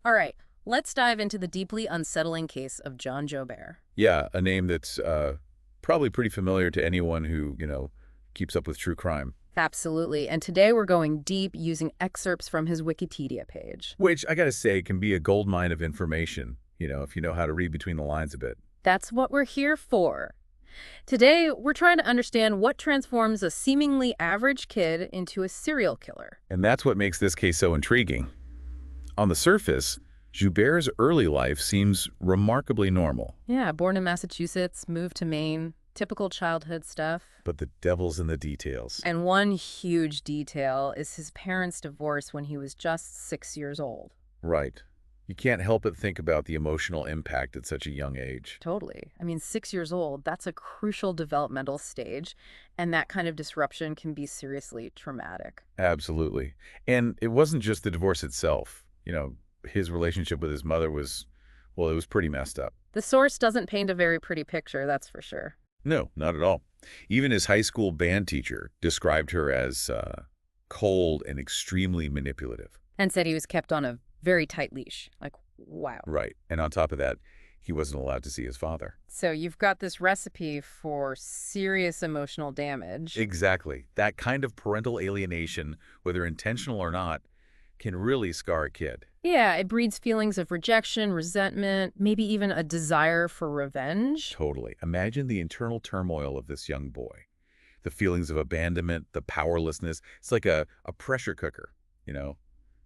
All right, let's dive into the deeply unsettling case of John Jobert. Yeah, a name that's probably pretty familiar to anyone who, keeps up with true crime. Absolutely. And today we're going deep using excerpts from his Wikipedia page. Which, I gotta say, can be a goldmine of information, if you know how to read between the lines a bit. That's what we're here for. Today, we're trying to understand what transforms a seemingly average kid into a serial killer. And that's what makes this case so intriguing. On the surface, Joubert's early life seems remarkably normal. Yeah, born in Massachusetts, moved to Maine, typical childhood stuff. But the devil's in the details. And one huge detail is his parents' divorce when he was just 6 years old. Right. You can't help but think about the emotional impact at such a young age. Totally. I mean, 6 years old, that's a crucial developmental stage, and that kind of disruption can be seriously traumatic. Absolutely. And it wasn't just the divorce itself. His relationship with his mother was, well, it was pretty messed up. The source doesn't paint a very pretty picture, that's for sure. No, not at all. Even his high school band teacher described her as cold and extremely manipulative. And said he was kept on a very tight leash. Like, wow. Right. And on top of that, he wasn't allowed to see his father. So you've got this recipe for serious emotional damage. Exactly. That kind of parental alienation, whether intentional or not, can really scar a kid. Yeah, it breeds feelings of rejection, resentment, maybe even a desire for revenge. Totally. Imagine the internal turmoil of this young boy. The feelings of abandonment, the powerlessness. It's like a pressure cooker,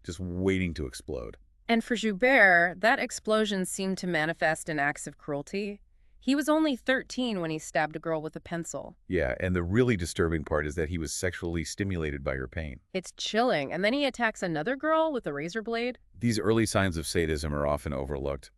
just waiting to explode. And for Joubert, that explosion seemed to manifest in acts of cruelty. He was only 13 when he stabbed a girl with a pencil. Yeah, and the really disturbing part is that he was sexually stimulated by her pain. It's chilling. And then he attacks another girl with a razor blade. These early signs of sadism are often overlooked,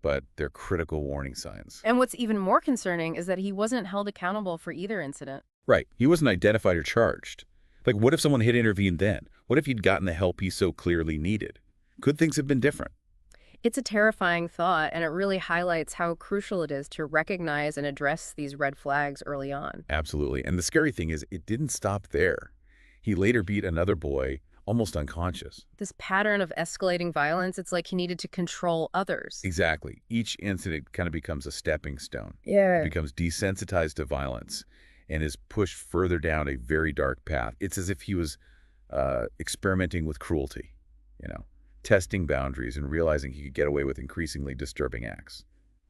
but they're critical warning signs. And what's even more concerning is that he wasn't held accountable for either incident. Right. He wasn't identified or charged. Like, what if someone had intervened then? What if he'd gotten the help he so clearly needed? Could things have been different? It's a terrifying thought, and it really highlights how crucial it is to recognize and address these red flags early on. Absolutely. And the scary thing is, it didn't stop there. He later beat another boy, almost unconscious. This pattern of escalating violence, it's like he needed to control others. Exactly. Each incident kind of becomes a stepping stone. Yeah. He becomes desensitized to violence and is pushed further down a very dark path. It's as if he was experimenting with cruelty, testing boundaries and realizing he could get away with increasingly disturbing acts.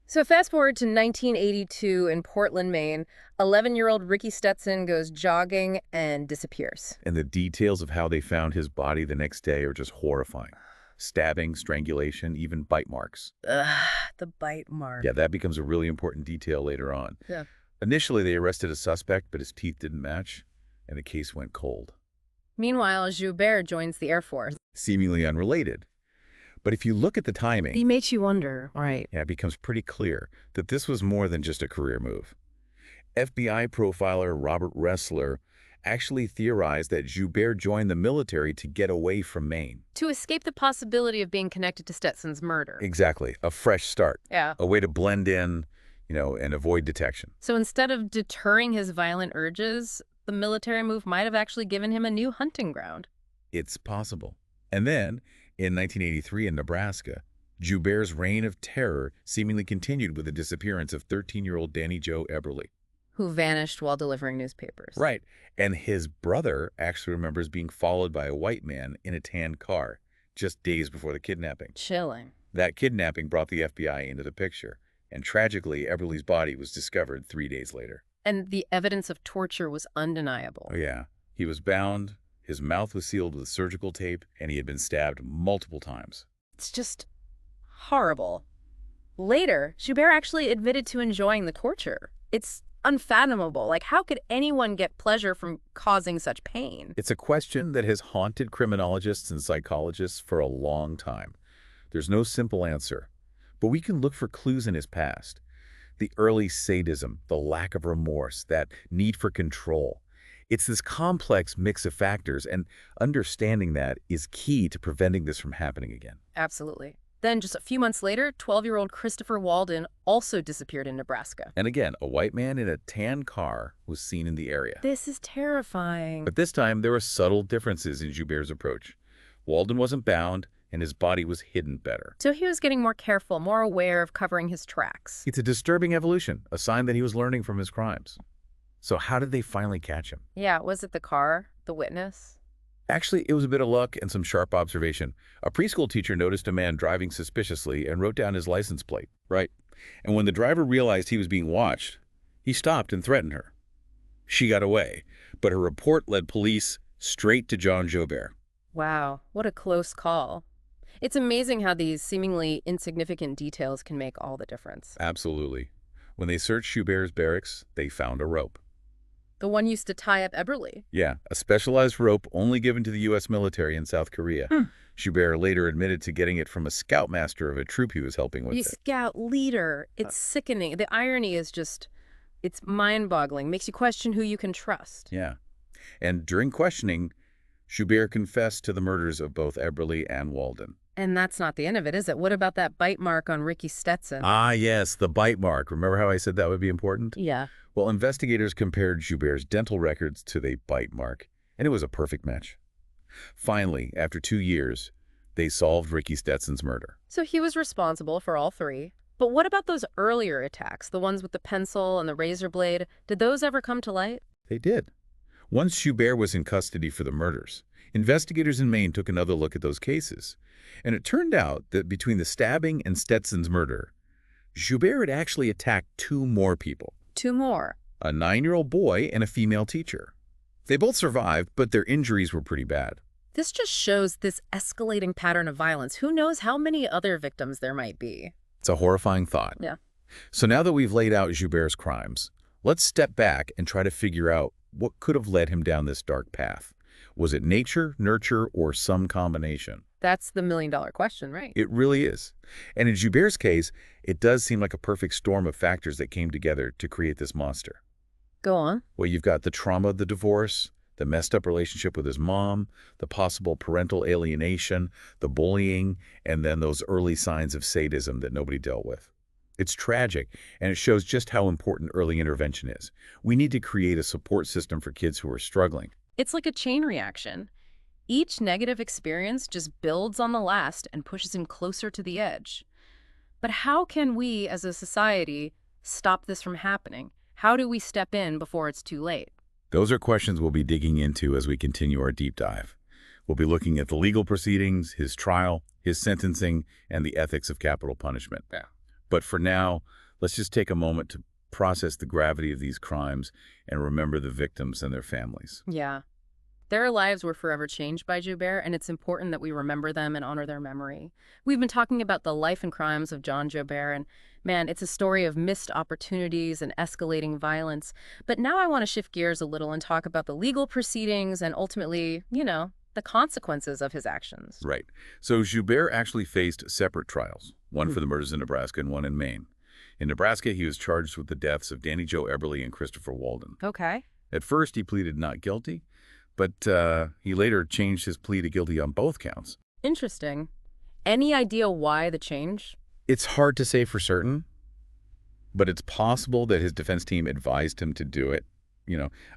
So fast forward to 1982 in Portland, Maine. 11-year-old Ricky Stetson goes jogging and disappears. And the details of how they found his body the next day are just horrifying. Stabbing, strangulation, even bite marks. Ugh, the bite mark. Yeah, that becomes a really important detail later on. Yeah. Initially, they arrested a suspect, but his teeth didn't match, and the case went cold. Meanwhile, Joubert joins the Air Force. Seemingly unrelated. But if you look at the timing, He makes you wonder, right? yeah, it becomes pretty clear that this was more than just a career move. FBI profiler Robert Ressler actually theorized that Joubert joined the military to get away from Maine. To escape the possibility of being connected to Stetson's murder. Exactly. A fresh start. Yeah. A way to blend in, and avoid detection. So instead of deterring his violent urges, the military move might have actually given him a new hunting ground. It's possible. And then, in 1983 in Nebraska, Joubert's reign of terror seemingly continued with the disappearance of 13-year-old Danny Joe Eberly. Who vanished while delivering newspapers. Right. And his brother actually remembers being followed by a white man in a tan car just days before the kidnapping. Chilling. That kidnapping brought the FBI into the picture. And tragically, Eberly's body was discovered 3 days later. And the evidence of torture was undeniable. Oh, yeah. He was bound, his mouth was sealed with surgical tape, and he had been stabbed multiple times. It's just horrible. Later, Joubert actually admitted to enjoying the torture. It's unfathomable. Like, how could anyone get pleasure from causing such pain? It's a question that has haunted criminologists and psychologists for a long time. There's no simple answer, but we can look for clues in his past. The early sadism, the lack of remorse, that need for control. It's this complex mix of factors, and understanding that is key to preventing this from happening again. Absolutely. Then, just a few months later, 12-year-old Christopher Walden also disappeared in Nebraska. And again, a white man in a tan car was seen in the area. This is terrifying. But this time, there were subtle differences in Joubert's approach. Walden wasn't bound, and his body was hidden better. So he was getting more careful, more aware of covering his tracks. It's a disturbing evolution, a sign that he was learning from his crimes. So how did they finally catch him? Yeah, was it the car, the witness? Actually, it was a bit of luck and some sharp observation. A preschool teacher noticed a man driving suspiciously and wrote down his license plate. Right. And when the driver realized he was being watched, he stopped and threatened her. She got away, but her report led police straight to John Joubert. Wow, what a close call. It's amazing how these seemingly insignificant details can make all the difference. Absolutely. When they searched Joubert's barracks, they found a rope. The one used to tie up Eberly. Yeah, a specialized rope only given to the U.S. military in South Korea. Joubert later admitted to getting it from a scoutmaster of a troop he was helping with You it. scout leader. It's sickening. The irony is just, it's mind-boggling. Makes you question who you can trust. Yeah. And during questioning, Joubert confessed to the murders of both Eberly and Walden. And that's not the end of it, is it? What about that bite mark on Ricky Stetson? Ah, yes, the bite mark. Remember how I said that would be important? Yeah. Well, investigators compared Joubert's dental records to the bite mark, and it was a perfect match. Finally, after 2 years, they solved Ricky Stetson's murder. So he was responsible for all three. But what about those earlier attacks, the ones with the pencil and the razor blade? Did those ever come to light? They did. Once Joubert was in custody for the murders, investigators in Maine took another look at those cases. And it turned out that between the stabbing and Stetson's murder, Joubert had actually attacked 2 more people. 2 more. A 9-year-old boy and a female teacher. They both survived, but their injuries were pretty bad. This just shows this escalating pattern of violence. Who knows how many other victims there might be? It's a horrifying thought. Yeah. So now that we've laid out Joubert's crimes, let's step back and try to figure out what could have led him down this dark path. Was it nature, nurture, or some combination? That's the million-dollar question, right? It really is. And in Joubert's case, it does seem like a perfect storm of factors that came together to create this monster. Go on. Well, you've got the trauma of the divorce, the messed up relationship with his mom, the possible parental alienation, the bullying, and then those early signs of sadism that nobody dealt with. It's tragic, and it shows just how important early intervention is. We need to create a support system for kids who are struggling. It's like a chain reaction. Each negative experience just builds on the last and pushes him closer to the edge. But how can we, as a society, stop this from happening? How do we step in before it's too late? Those are questions we'll be digging into as we continue our deep dive. We'll be looking at the legal proceedings, his trial, his sentencing, and the ethics of capital punishment. Yeah. But for now, let's just take a moment to process the gravity of these crimes and remember the victims and their families. Yeah. Their lives were forever changed by Joubert, and it's important that we remember them and honor their memory. We've been talking about the life and crimes of John Joubert, and man, it's a story of missed opportunities and escalating violence. But now I want to shift gears a little and talk about the legal proceedings and ultimately, the consequences of his actions. Right. So Joubert actually faced separate trials, one for the murders in Nebraska and one in Maine. In Nebraska, he was charged with the deaths of Danny Joe Eberly and Christopher Walden. Okay. At first, he pleaded not guilty, but he later changed his plea to guilty on both counts. Interesting. Any idea why the change? It's hard to say for certain, but it's possible that his defense team advised him to do it.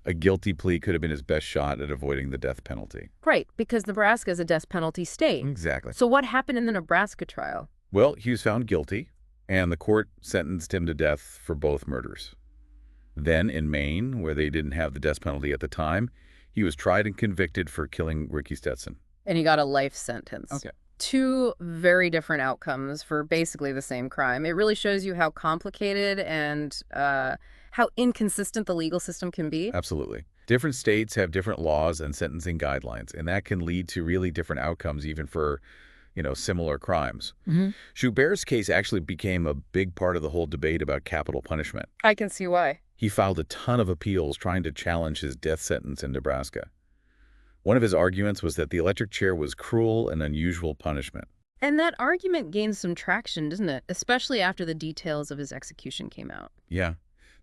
A guilty plea could have been his best shot at avoiding the death penalty. Right, because Nebraska is a death penalty state. Exactly. So what happened in the Nebraska trial? Well, he was found guilty, and the court sentenced him to death for both murders. Then in Maine, where they didn't have the death penalty at the time, he was tried and convicted for killing Ricky Stetson. And he got a life sentence. Okay. 2 very different outcomes for basically the same crime. It really shows you how complicated and how inconsistent the legal system can be. Absolutely. Different states have different laws and sentencing guidelines, and that can lead to really different outcomes even for, similar crimes. Joubert's case actually became a big part of the whole debate about capital punishment. I can see why. He filed a ton of appeals trying to challenge his death sentence in Nebraska. One of his arguments was that the electric chair was cruel and unusual punishment. And that argument gained some traction, doesn't it? Especially after the details of his execution came out. Yeah.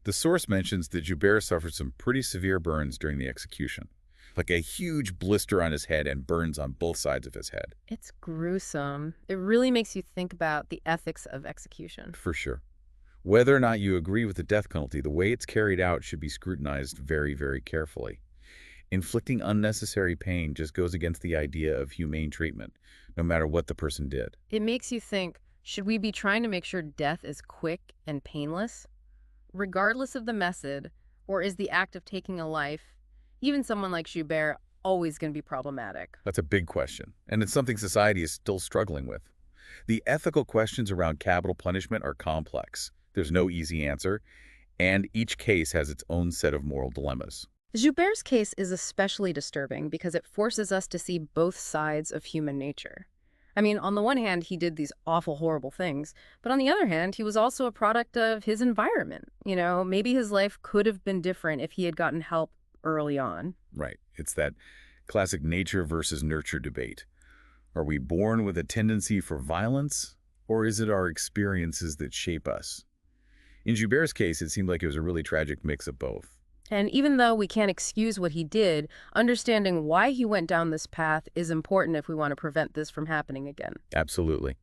The source mentions that Joubert suffered some pretty severe burns during the execution, like a huge blister on his head and burns on both sides of his head. It's gruesome. It really makes you think about the ethics of execution. For sure. Whether or not you agree with the death penalty, the way it's carried out should be scrutinized very, very carefully. Inflicting unnecessary pain just goes against the idea of humane treatment, no matter what the person did. It makes you think, should we be trying to make sure death is quick and painless, regardless of the method, or is the act of taking a life, even someone like Joubert, always going to be problematic? That's a big question, and it's something society is still struggling with. The ethical questions around capital punishment are complex. There's no easy answer, and each case has its own set of moral dilemmas. Joubert's case is especially disturbing because it forces us to see both sides of human nature. I mean, on the one hand, he did these awful, horrible things, but on the other hand, he was also a product of his environment. Maybe his life could have been different if he had gotten help early on. Right. It's that classic nature versus nurture debate. Are we born with a tendency for violence, or is it our experiences that shape us? In Joubert's case, it seemed like it was a really tragic mix of both. And even though we can't excuse what he did, understanding why he went down this path is important if we want to prevent this from happening again. Absolutely.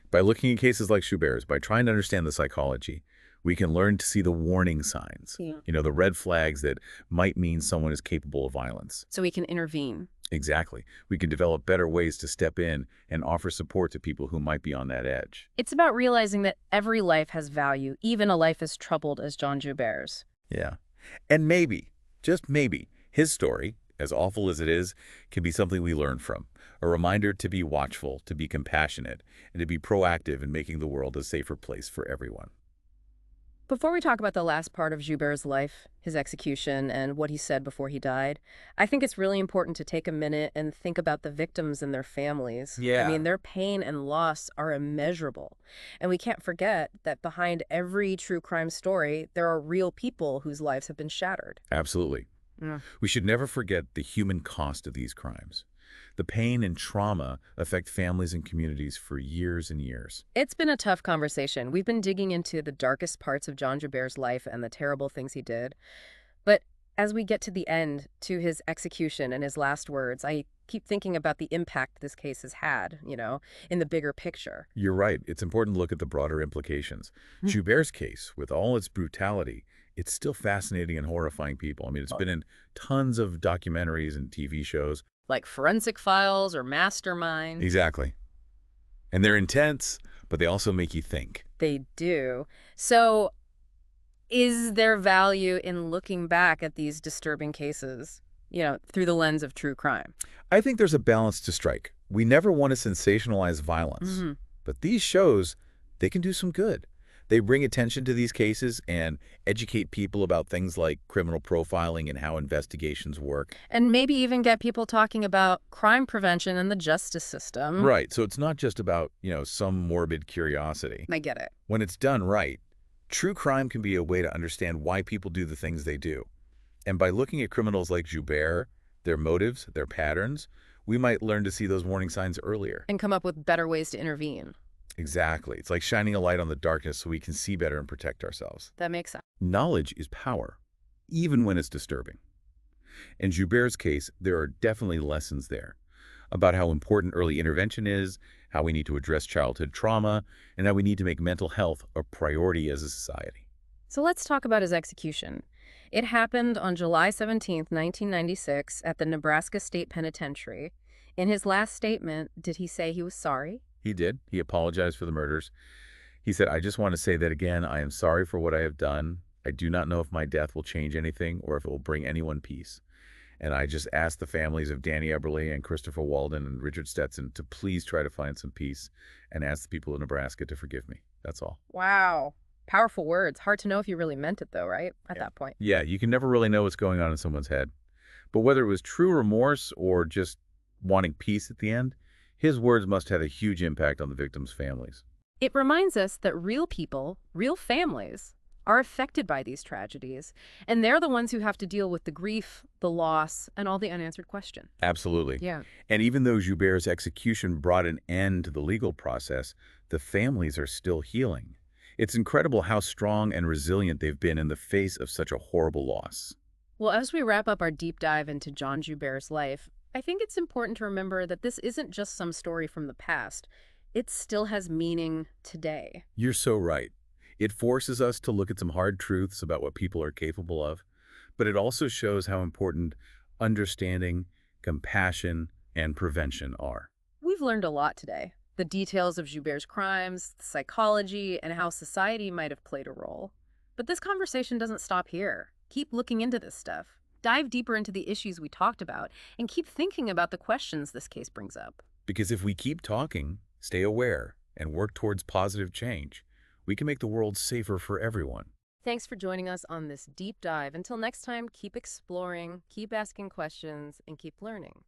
By looking at cases like Joubert's, by trying to understand the psychology, we can learn to see the warning signs, Yeah. the red flags that might mean someone is capable of violence. So we can intervene. Exactly. We can develop better ways to step in and offer support to people who might be on that edge. It's about realizing that every life has value, even a life as troubled as John Joubert's. Yeah. And maybe, just maybe, his story, as awful as it is, can be something we learn from. A reminder to be watchful, to be compassionate, and to be proactive in making the world a safer place for everyone. Before we talk about the last part of Joubert's life, his execution, and what he said before he died, I think it's really important to take a minute and think about the victims and their families. I Yeah. mean, their pain and loss are immeasurable. And we can't forget that behind every true crime story, there are real people whose lives have been shattered. Absolutely. Yeah. We should never forget the human cost of these crimes. The pain and trauma affect families and communities for years and years. It's been a tough conversation. We've been digging into the darkest parts of John Joubert's life and the terrible things he did. But as we get to the end, to his execution and his last words, I keep thinking about the impact this case has had, in the bigger picture. You're right. It's important to look at the broader implications. Joubert's case, with all its brutality, it's still fascinating and horrifying people. I mean, it's been in tons of documentaries and TV shows. Like Forensic Files or Mastermind. Exactly. And they're intense, but they also make you think. They do. So is there value in looking back at these disturbing cases, through the lens of true crime? I think there's a balance to strike. We never want to sensationalize violence, but these shows, they can do some good. They bring attention to these cases and educate people about things like criminal profiling and how investigations work. And maybe even get people talking about crime prevention and the justice system. Right. So it's not just about, some morbid curiosity. I get it. When it's done right, true crime can be a way to understand why people do the things they do. And by looking at criminals like Joubert, their motives, their patterns, we might learn to see those warning signs earlier. And come up with better ways to intervene. Exactly. It's like shining a light on the darkness so we can see better and protect ourselves. That makes sense. Knowledge is power, even when it's disturbing. In Joubert's case, there are definitely lessons there about how important early intervention is, how we need to address childhood trauma, and how we need to make mental health a priority as a society. So let's talk about his execution. It happened on July 17th, 1996, at the Nebraska State Penitentiary. In his last statement, did he say he was sorry? He did. He apologized for the murders. He said, "I just want to say that again, I am sorry for what I have done. I do not know if my death will change anything or if it will bring anyone peace. And I just ask the families of Danny Eberly and Christopher Walden and Richard Stetson to please try to find some peace and ask the people of Nebraska to forgive me. That's all." Wow. Powerful words. Hard to know if you really meant it, though, right? At that point. Yeah, you can never really know what's going on in someone's head. But whether it was true remorse or just wanting peace at the end, his words must have a huge impact on the victims' families. It reminds us that real people, real families, are affected by these tragedies, and they're the ones who have to deal with the grief, the loss, and all the unanswered questions. Absolutely. Yeah. And even though Joubert's execution brought an end to the legal process, the families are still healing. It's incredible how strong and resilient they've been in the face of such a horrible loss. Well, as we wrap up our deep dive into John Joubert's life, I think it's important to remember that this isn't just some story from the past. It still has meaning today. You're so right. It forces us to look at some hard truths about what people are capable of, but it also shows how important understanding, compassion, and prevention are. We've learned a lot today. The details of Joubert's crimes, the psychology, and how society might have played a role. But this conversation doesn't stop here. Keep looking into this stuff. Dive deeper into the issues we talked about, and keep thinking about the questions this case brings up. Because if we keep talking, stay aware, and work towards positive change, we can make the world safer for everyone. Thanks for joining us on this deep dive. Until next time, keep exploring, keep asking questions, and keep learning.